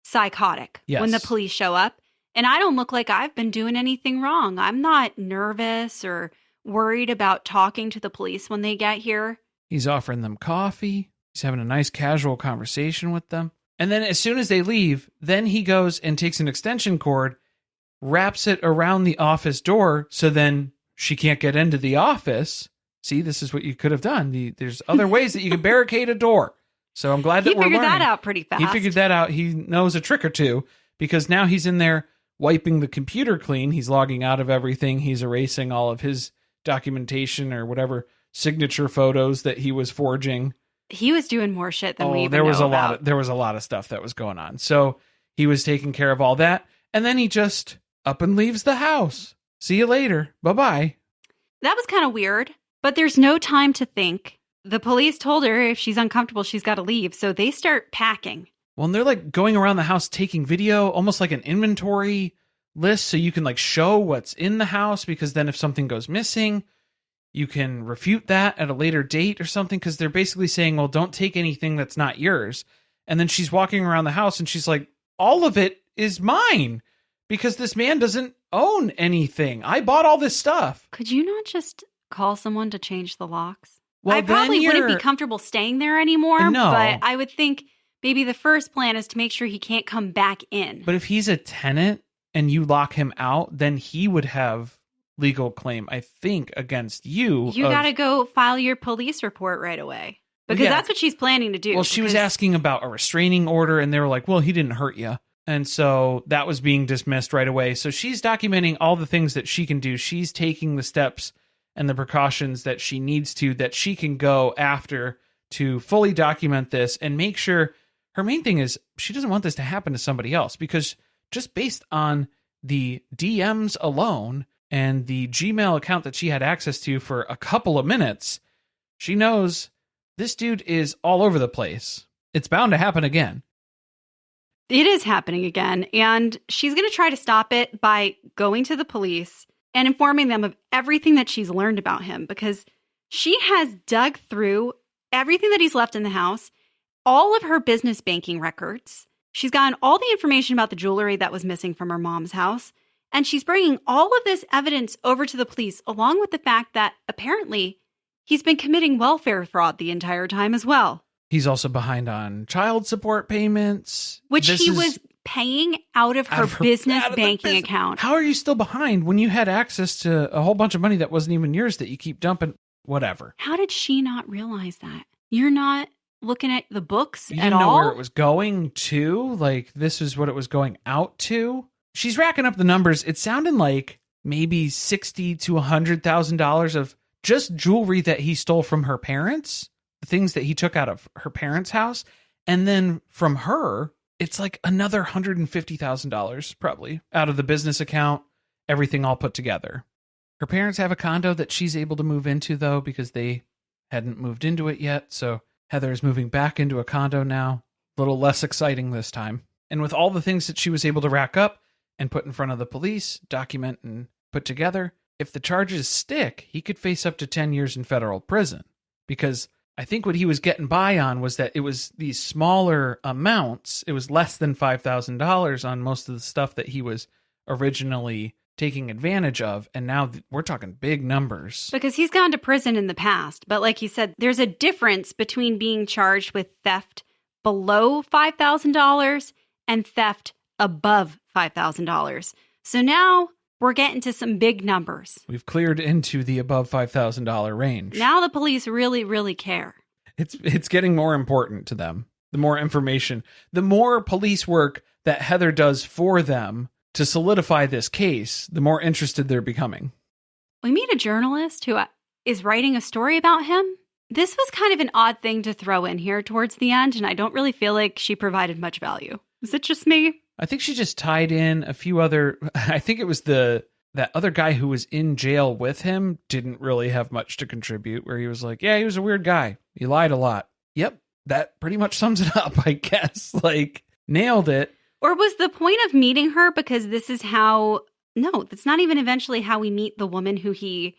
psychotic Yes. when the police show up, and I don't look like I've been doing anything wrong. I'm not nervous or worried about talking to the police when they get here. He's offering them coffee. He's having a nice casual conversation with them. And then as soon as they leave, then he goes and takes an extension cord, wraps it around the office door, so then she can't get into the office. See, this is what you could have done. There's other ways that you can barricade a door. So I'm glad that we're learning. He figured that out pretty fast. He figured that out. He knows a trick or two, because now he's in there wiping the computer clean. He's logging out of everything. He's erasing all of his documentation or whatever signature photos that he was forging. He was doing more shit than we even there was know a about. lot of, there was a lot of stuff that was going on. So he was taking care of all that, and then he just up and leaves the house. See you later. Bye-bye. That was kind of weird, but there's no time to think. The police told her if she's uncomfortable, she's got to leave. So they start packing. Well, and they're going around the house taking video, almost like an inventory list, so you can show what's in the house, because then if something goes missing, you can refute that at a later date or something, because they're basically saying, well, don't take anything that's not yours. And then she's walking around the house and she's like, all of it is mine, because this man doesn't own anything. I bought all this stuff. Could you not just call someone to change the locks? Well, I probably wouldn't be comfortable staying there anymore, No. But I would think maybe the first plan is to make sure he can't come back in. But if he's a tenant and you lock him out, then he would have legal claim, I think, against you. You got to go file your police report right away, because that's what she's planning to do. Well, she was asking about a restraining order, and they were like, well, he didn't hurt you. And so that was being dismissed right away. So she's documenting all the things that she can do. She's taking the steps and the precautions that she needs to, that she can go after to fully document this and make sure. Her main thing is she doesn't want this to happen to somebody else, because just based on the DMs alone and the Gmail account that she had access to for a couple of minutes, she knows this dude is all over the place. It's bound to happen again. It is happening again, and she's going to try to stop it by going to the police and informing them of everything that she's learned about him, because she has dug through everything that he's left in the house, all of her business banking records. She's gotten all the information about the jewelry that was missing from her mom's house, and she's bringing all of this evidence over to the police, along with the fact that apparently he's been committing welfare fraud the entire time as well. He's also behind on child support payments, which he was paying out of her business banking account. How are you still behind when you had access to a whole bunch of money that wasn't even yours that you keep dumping? Whatever. How did she not realize that? You're not looking at the books you at didn't know all? where it was going to? This is what it was going out to? She's racking up the numbers. It sounded like maybe $60,000 to $100,000 of just jewelry that he stole from her parents, the things that he took out of her parents' house. And then from her, it's like another $150,000 probably out of the business account, everything all put together. Her parents have a condo that she's able to move into, though, because they hadn't moved into it yet. So Heather is moving back into a condo now. A little less exciting this time. And with all the things that she was able to rack up and put in front of the police, document and put together, if the charges stick, he could face up to 10 years in federal prison, because I think what he was getting by on was that it was these smaller amounts. It was less than $5,000 on most of the stuff that he was originally taking advantage of. And now we're talking big numbers. Because he's gone to prison in the past. But like you said, there's a difference between being charged with theft below $5,000 and theft above $5,000. So now we're getting to some big numbers. We've cleared into the above $5,000 range. Now the police really, really care. It's getting more important to them. The more information, the more police work that Heather does for them to solidify this case, the more interested they're becoming. We meet a journalist who is writing a story about him. This was kind of an odd thing to throw in here towards the end, and I don't really feel like she provided much value. Is it just me? I think she just tied in a few other... I think it was that other guy who was in jail with him didn't really have much to contribute, where he was like, yeah, he was a weird guy. He lied a lot. Yep, that pretty much sums it up, I guess. Like, nailed it. Or was the point of meeting her because this is how... No, that's not even eventually how we meet the woman who he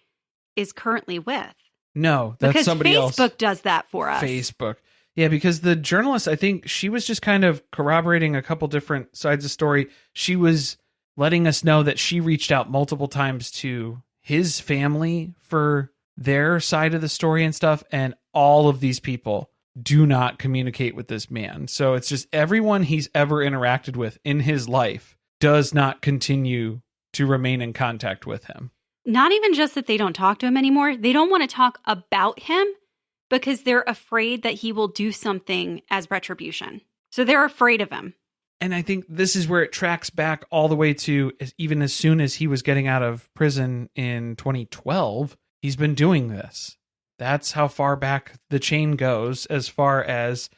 is currently with. No, that's because somebody else. Facebook does that for us. Facebook. Yeah, because the journalist, I think she was just kind of corroborating a couple different sides of the story. She was letting us know that she reached out multiple times to his family for their side of the story and stuff. And all of these people do not communicate with this man. So it's just everyone he's ever interacted with in his life does not continue to remain in contact with him. Not even just that they don't talk to him anymore. They don't want to talk about him because they're afraid that he will do something as retribution. So they're afraid of him. And I think this is where it tracks back all the way to even as soon as he was getting out of prison in 2012, he's been doing this. That's how far back the chain goes as far as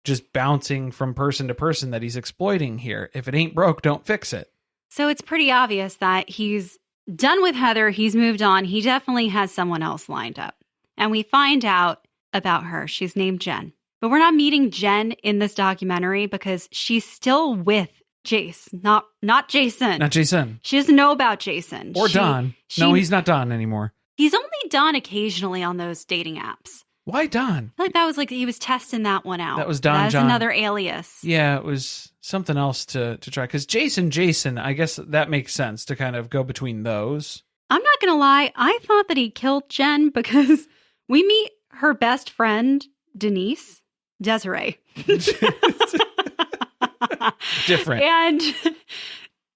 just bouncing from person to person that he's exploiting here. If it ain't broke, don't fix it. So it's pretty obvious that he's done with Heather. He's moved on. He definitely has someone else lined up. And we find out about her. She's named Jen. But we're not meeting Jen in this documentary because she's still with Jace, not Jason. Not Jason. She doesn't know about Jason. Or Don. No, he's not Don anymore. He's only Don occasionally on those dating apps. Why Don? I feel like that was like he was testing that one out. That was Don That's John. another alias. Yeah, it was something else to try. Because Jason, I guess that makes sense to kind of go between those. I'm not going to lie. I thought that he killed Jen because we meet her best friend, Desiree. Different. And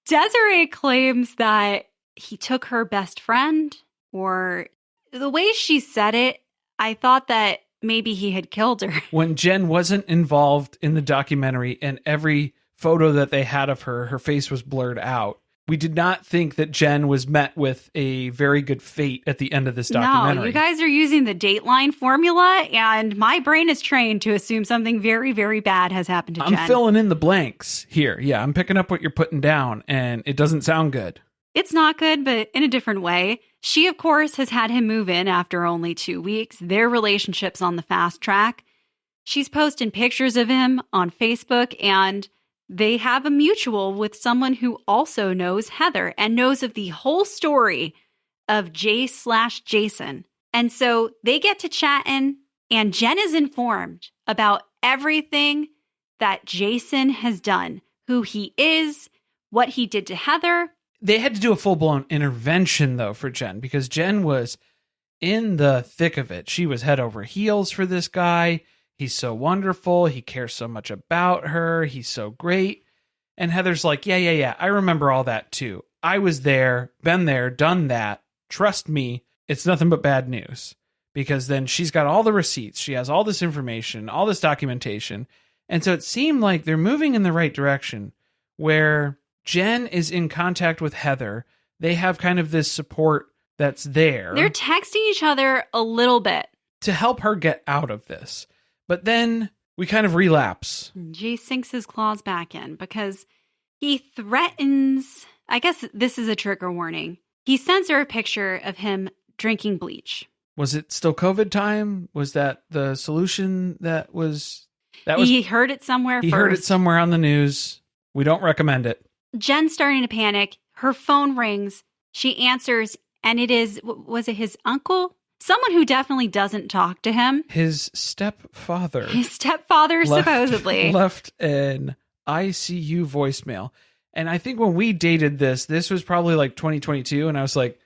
Desiree claims that he took her best friend, or the way she said it, I thought that maybe he had killed her. When Jen wasn't involved in the documentary and every photo that they had of her face was blurred out, we did not think that Jen was met with a very good fate at the end of this documentary. No, you guys are using the Dateline formula, and my brain is trained to assume something very, very bad has happened to Jen. I'm filling in the blanks here. Yeah, I'm picking up what you're putting down, and it doesn't sound good. It's not good, but in a different way. She, of course, has had him move in after only 2 weeks. Their relationship's on the fast track. She's posting pictures of him on Facebook, and they have a mutual with someone who also knows Heather and knows of the whole story of Jace/Jason. And so they get to chatting, and Jen is informed about everything that Jason has done, who he is, what he did to Heather. They had to do a full-blown intervention, though, for Jen, because Jen was in the thick of it. She was head over heels for this guy. He's so wonderful. He cares so much about her. He's so great. And Heather's like, yeah. I remember all that, too. I was there, been there, done that. Trust me, it's nothing but bad news. Because then she's got all the receipts. She has all this information, all this documentation. And so it seemed like they're moving in the right direction where Jen is in contact with Heather. They have kind of this support that's there. They're texting each other a little bit to help her get out of this. But then we kind of relapse. Jace sinks his claws back in because he threatens, I guess this is a trigger warning. He sends her a picture of him drinking bleach. Was it still COVID time? Was that the solution that was... He heard it somewhere He heard it somewhere on the news. We don't recommend it. Jen's starting to panic. Her phone rings. She answers, and it is, was it his uncle? someone who definitely doesn't talk to him. His stepfather. Supposedly. Left an ICU voicemail. And I think when we dated this was probably like 2022. And I was like,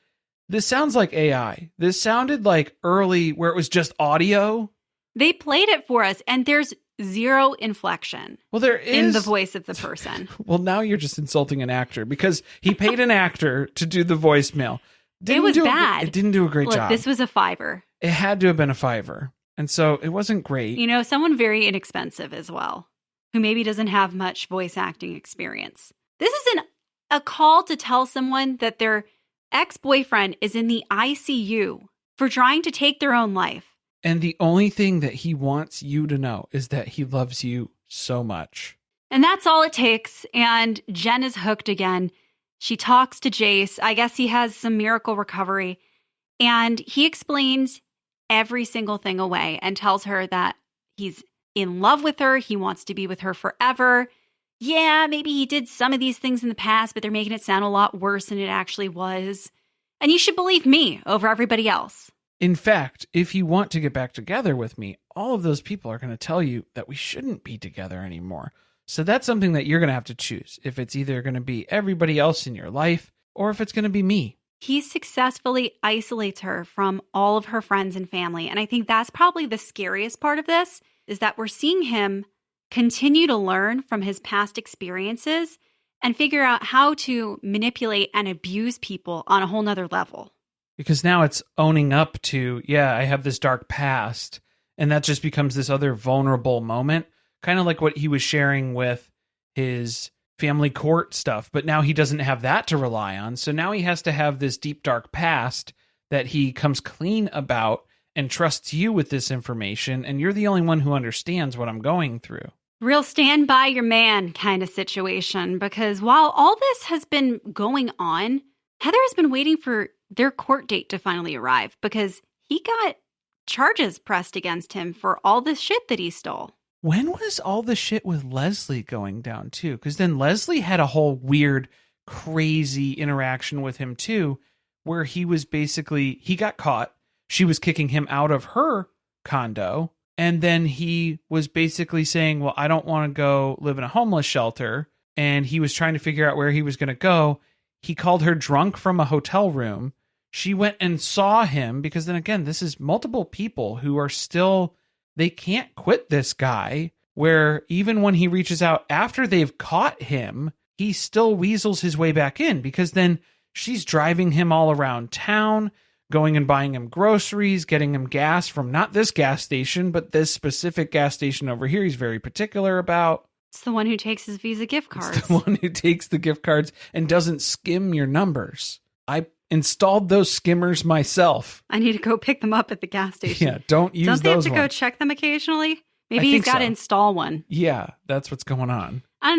this sounds like AI. This sounded like early where it was just audio. They played it for us, and there's zero inflection. Well, there is in the voice of the person. Well, now you're just insulting an actor because he paid an actor to do the voicemail. It was bad. It didn't do a great job. This was a $5. It had to have been a $5. And so it wasn't great. You know, someone very inexpensive as well, who maybe doesn't have much voice acting experience. This is a call to tell someone that their ex-boyfriend is in the ICU for trying to take their own life. And the only thing that he wants you to know is that he loves you so much. And that's all it takes. And Jen is hooked again. She talks to Jace. I guess he has some miracle recovery. And he explains every single thing away and tells her that he's in love with her. He wants to be with her forever. Yeah, maybe he did some of these things in the past, but they're making it sound a lot worse than it actually was. And you should believe me over everybody else. In fact, if you want to get back together with me, all of those people are going to tell you that we shouldn't be together anymore. So that's something that you're going to have to choose. If it's either going to be everybody else in your life or if it's going to be me. He successfully isolates her from all of her friends and family. And I think that's probably the scariest part of this, is that we're seeing him continue to learn from his past experiences and figure out how to manipulate and abuse people on a whole nother level. Because now it's owning up to, yeah, I have this dark past. And that just becomes this other vulnerable moment. Kind of like what he was sharing with his family court stuff. But now he doesn't have that to rely on. So now he has to have this deep, dark past that he comes clean about and trusts you with this information. And you're the only one who understands what I'm going through. Real stand by your man kind of situation. Because while all this has been going on, Heather has been waiting for their court date to finally arrive because he got charges pressed against him for all the shit that he stole. When was all the shit with Leslie going down too? Because then Leslie had a whole weird, crazy interaction with him too, where he was basically, he got caught. She was kicking him out of her condo. And then he was basically saying, well, I don't want to go live in a homeless shelter. And he was trying to figure out where he was going to go. He called her drunk from a hotel room. She went and saw him because then again, this is multiple people who are still, they can't quit this guy, where even when he reaches out after they've caught him, he still weasels his way back in because then she's driving him all around town, going and buying him groceries, getting him gas from not this gas station, but this specific gas station over here he's very particular about. It's the one who takes his Visa gift cards. It's the one who takes the gift cards and doesn't skim your numbers. I installed those skimmers myself. I need to go pick them up at the gas station. Yeah, don't use those. Don't they have to ones. go check them occasionally? Maybe he's got to install one. Yeah, that's what's going on. I don't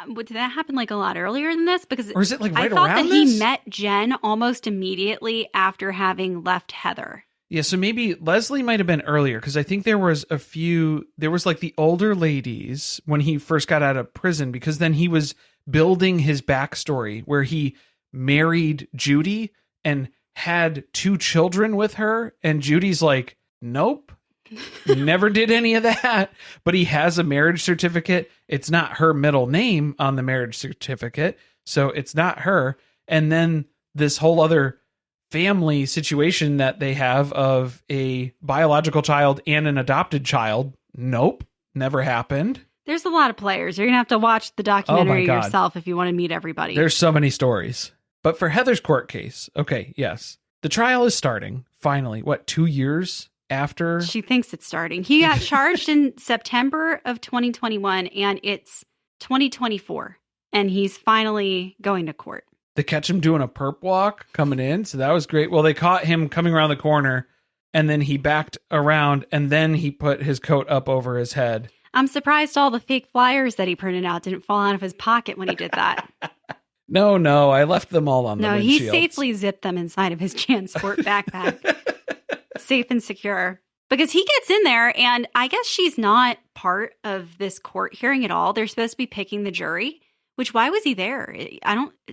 know. Did that happen like a lot earlier than this? Because or is it like right I thought around that this? he met Jen almost immediately after having left Heather. Yeah, so maybe Leslie might have been earlier because I think there was like the older ladies when he first got out of prison, because then he was building his backstory where he married Judy and had 2 children with her. And Judy's like, nope, never did any of that. But he has a marriage certificate. It's not her middle name on the marriage certificate, so it's not her. And then this whole other family situation that they have of a biological child and an adopted child. Nope, never happened. There's a lot of players. You're going to have to watch the documentary yourself if you want to meet everybody. There's so many stories. But for Heather's court case, okay, yes. The trial is starting, finally. 2 years after? She thinks it's starting. He got charged in September of 2021, and it's 2024. And he's finally going to court. They catch him doing a perp walk coming in, so that was great. Well, they caught him coming around the corner, and then he backed around, and then he put his coat up over his head. I'm surprised all the fake flyers that he printed out didn't fall out of his pocket when he did that. No, I left them all on the windshield. No, he safely zipped them inside of his JanSport backpack. Safe and secure. Because he gets in there, and I guess she's not part of this court hearing at all. They're supposed to be picking the jury. Which, why was he there?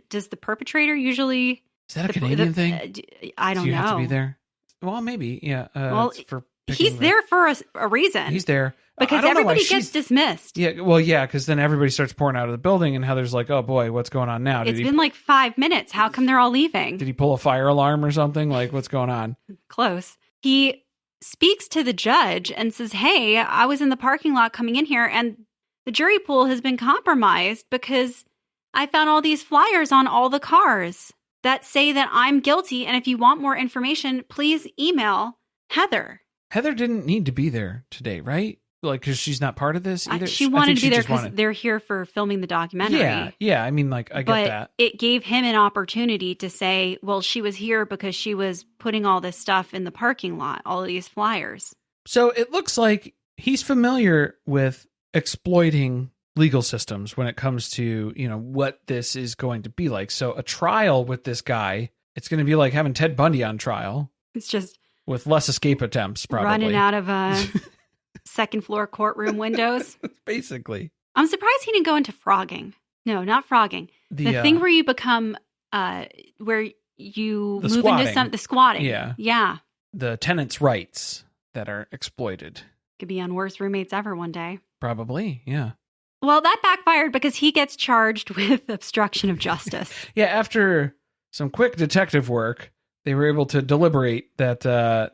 Does the perpetrator usually... Is that a Canadian thing? I don't know. Do you have to be there? Well, maybe. Yeah. Well, it's for he's there for a reason. He's there. Because everybody gets dismissed. Yeah. Well, yeah, because then everybody starts pouring out of the building, and Heather's like, oh boy, what's going on now? It's been like 5 minutes. How come they're all leaving? Did he pull a fire alarm or something? Like, what's going on? Close. He speaks to the judge and says, hey, I was in the parking lot coming in here, and the jury pool has been compromised because I found all these flyers on all the cars that say that I'm guilty. And if you want more information, please email Heather. Heather didn't need to be there today, right? Like, because she's not part of this either. She wanted to be there because they're here for filming the documentary. Yeah. I mean, like, I get that. But it gave him an opportunity to say, well, she was here because she was putting all this stuff in the parking lot, all of these flyers. So it looks like he's familiar with exploiting legal systems when it comes to, what this is going to be like. So a trial with this guy, it's going to be like having Ted Bundy on trial. It's just with less escape attempts, probably. Running out of second floor courtroom windows. Basically. I'm surprised he didn't go into frogging. No, not frogging. The thing where you become, where you move into the squatting. Yeah. Yeah. The tenants' rights that are exploited. Could be on Worst Roommates Ever one day. Probably, yeah. Well, that backfired because he gets charged with obstruction of justice. Yeah, after some quick detective work, they were able to deliberate that,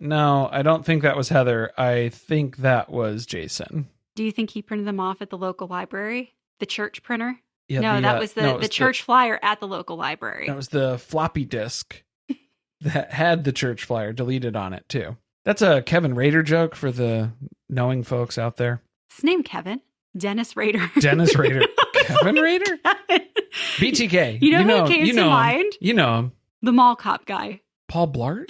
no, I don't think that was Heather. I think that was Jason. Do you think he printed them off at the local library? The church printer? Yeah, no, that was the church flyer at the local library. That was the floppy disk that had the church flyer deleted on it, too. That's a Kevin Rader joke for the knowing folks out there. His name Kevin. Dennis Rader. Dennis Rader. Kevin Rader? BTK. You know who came to mind? You know him. The mall cop guy. Paul Blart?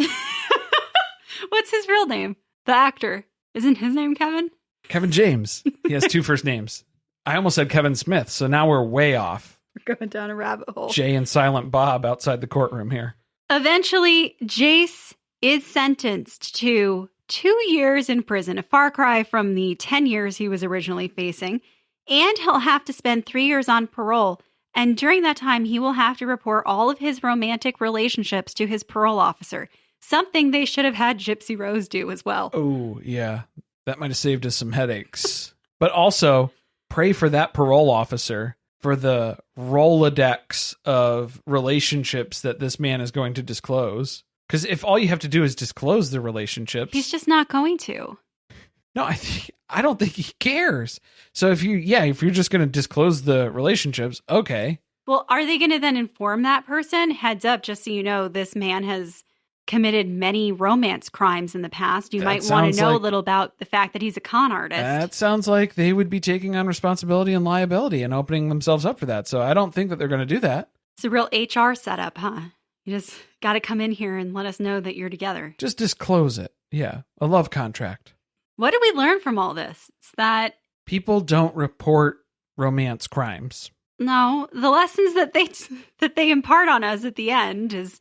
What's his real name? The actor. Isn't his name Kevin? Kevin James. He has 2 first names. I almost said Kevin Smith, so now we're way off. We're going down a rabbit hole. Jay and Silent Bob outside the courtroom here. Eventually, Jace is sentenced to 2 years in prison, a far cry from the 10 years he was originally facing, and he'll have to spend 3 years on parole. And during that time, he will have to report all of his romantic relationships to his parole officer, something they should have had Gypsy Rose do as well. Oh, yeah. That might have saved us some headaches. But also, pray for that parole officer for the Rolodex of relationships that this man is going to disclose. Because if all you have to do is disclose the relationships... He's just not going to. No, I don't think he cares. So if you're just going to disclose the relationships, okay. Well, are they going to then inform that person? Heads up, just so you know, this man has committed many romance crimes in the past. You might want to know a little about the fact that he's a con artist. That sounds like they would be taking on responsibility and liability and opening themselves up for that. So I don't think that they're going to do that. It's a real HR setup, huh? You just got to come in here and let us know that you're together. Just disclose it. Yeah, a love contract. What did we learn from all this? It's that people don't report romance crimes. No, the lessons that they impart on us at the end is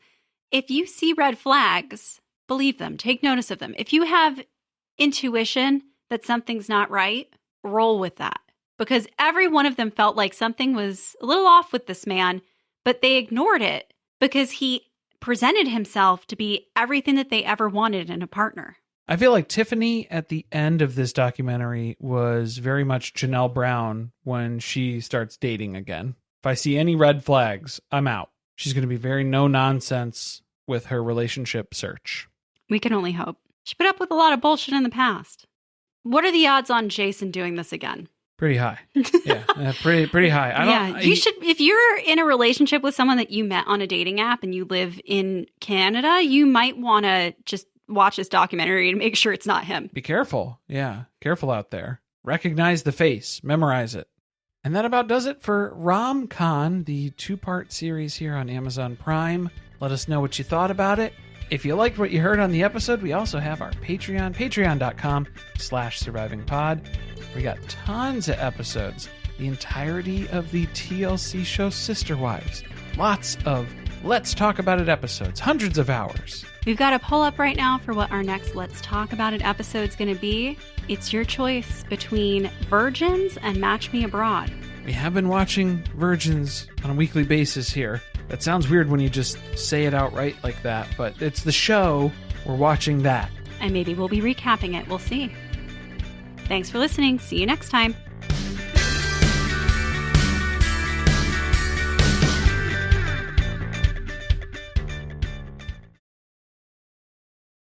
if you see red flags, believe them, take notice of them. If you have intuition that something's not right, roll with that. Because every one of them felt like something was a little off with this man, but they ignored it because he presented himself to be everything that they ever wanted in a partner. I feel like Tiffany at the end of this documentary was very much Janelle Brown when she starts dating again. If I see any red flags, I'm out. She's going to be very no nonsense with her relationship search. We can only hope. She put up with a lot of bullshit in the past. What are the odds on Jason doing this again? Pretty high. Yeah, pretty high. You should, if you're in a relationship with someone that you met on a dating app and you live in Canada, you might want to just watch this documentary and make sure it's not him. Be careful. Yeah, careful out there. Recognize the face. Memorize it. And that about does it for RomCon, the 2-part series here on Amazon Prime. Let us know what you thought about it. If you liked what you heard on the episode, we also have our Patreon, patreon.com/survivingpod. We got tons of episodes. The entirety of the TLC show Sister Wives. Lots of Let's Talk About It episodes. Hundreds of hours. We've got a poll up right now for what our next Let's Talk About It episode is going to be. It's your choice between Virgins and Match Me Abroad. We have been watching Virgins on a weekly basis here. That sounds weird when you just say it outright like that, but it's the show. We're watching that. And maybe we'll be recapping it. We'll see. Thanks for listening. See you next time.